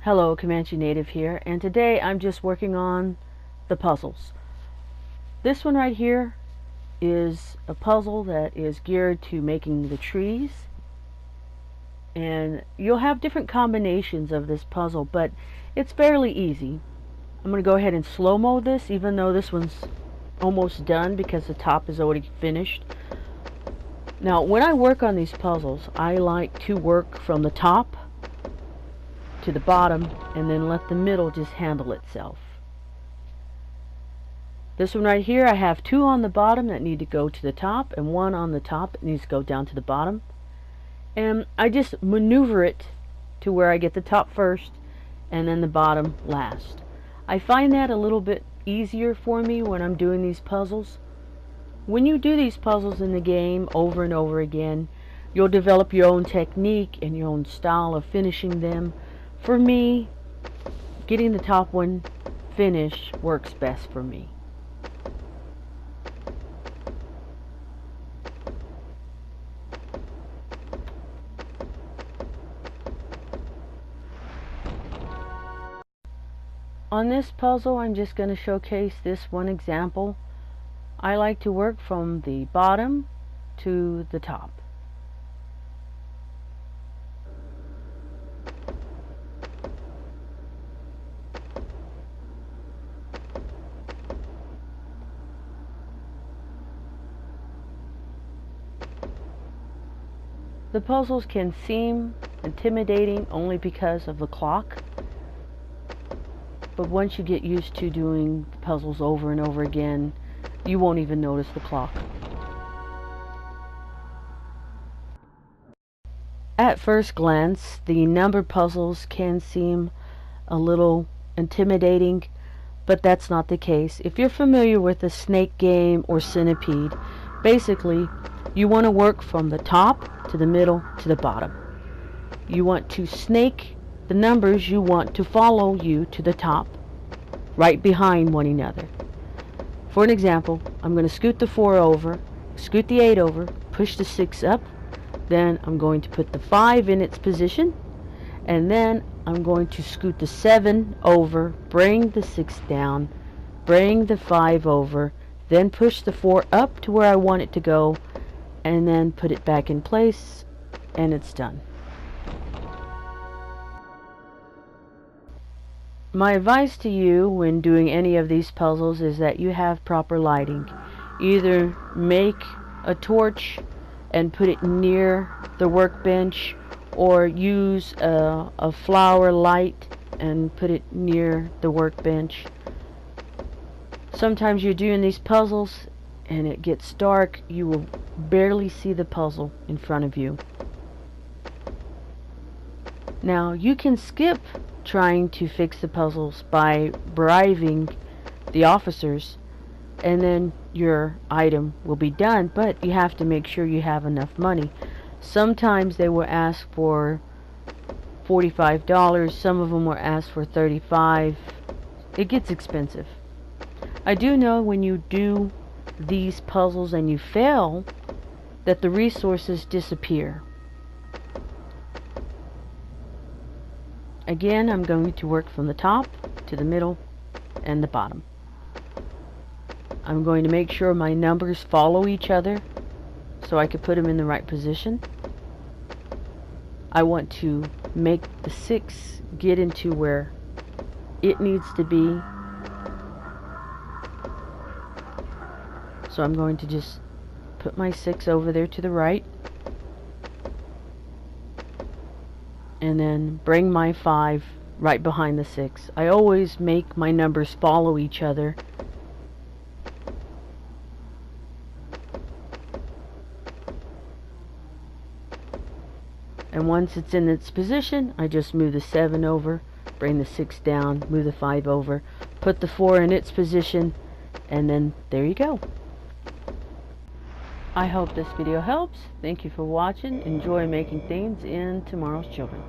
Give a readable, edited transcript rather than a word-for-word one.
Hello, Comanche Native here, and today I'm just working on the puzzles. This one right here is a puzzle that is geared to making the trees, and you'll have different combinations of this puzzle, but it's fairly easy. I'm going to go ahead and slow-mo this, even though this one's almost done because the top is already finished. Now, when I work on these puzzles, I like to work from the top to the bottom and then let the middle just handle itself. This one right here, I have two on the bottom that need to go to the top and one on the top that needs to go down to the bottom, and I just maneuver it to where I get the top first and then the bottom last. I find that a little bit easier for me when I'm doing these puzzles. When you do these puzzles in the game over and over again, you'll develop your own technique and your own style of finishing them. For me, getting the top one finished works best for me. On this puzzle, I'm just going to showcase this one example. I like to work from the bottom to the top. The puzzles can seem intimidating only because of the clock, but once you get used to doing the puzzles over and over again, you won't even notice the clock. At first glance, the numbered puzzles can seem a little intimidating, but that's not the case. If you're familiar with the snake game or centipede, basically you want to work from the top to the middle to the bottom. You want to snake the numbers you want to follow you to the top, right behind one another. For an example, I'm going to scoot the 4 over, scoot the 8 over, push the 6 up, then I'm going to put the 5 in its position, and then I'm going to scoot the 7 over, bring the 6 down, bring the 5 over, then push the 4 up to where I want it to go, and then put it back in place, and it's done. My advice to you when doing any of these puzzles is that you have proper lighting. Either make a torch and put it near the workbench, or use a flower light and put it near the workbench. Sometimes you're doing these puzzles and it gets dark, you will barely see the puzzle in front of you. Now, you can skip trying to fix the puzzles by bribing the officers, and then your item will be done, but you have to make sure you have enough money. Sometimes they will ask for $45, some of them will ask for $35. It gets expensive. I do know when you do these puzzles and you fail, that the resources disappear. Again, I'm going to work from the top to the middle and the bottom. I'm going to make sure my numbers follow each other so I can put them in the right position. I want to make the 6 get into where it needs to be. So I'm going to just put my 6 over there to the right, and then bring my 5 right behind the 6. I always make my numbers follow each other. And once it's in its position, I just move the 7 over, bring the 6 down, move the 5 over, put the 4 in its position, and then there you go. I hope this video helps. Thank you for watching. Enjoy making things in Tomorrow's Children.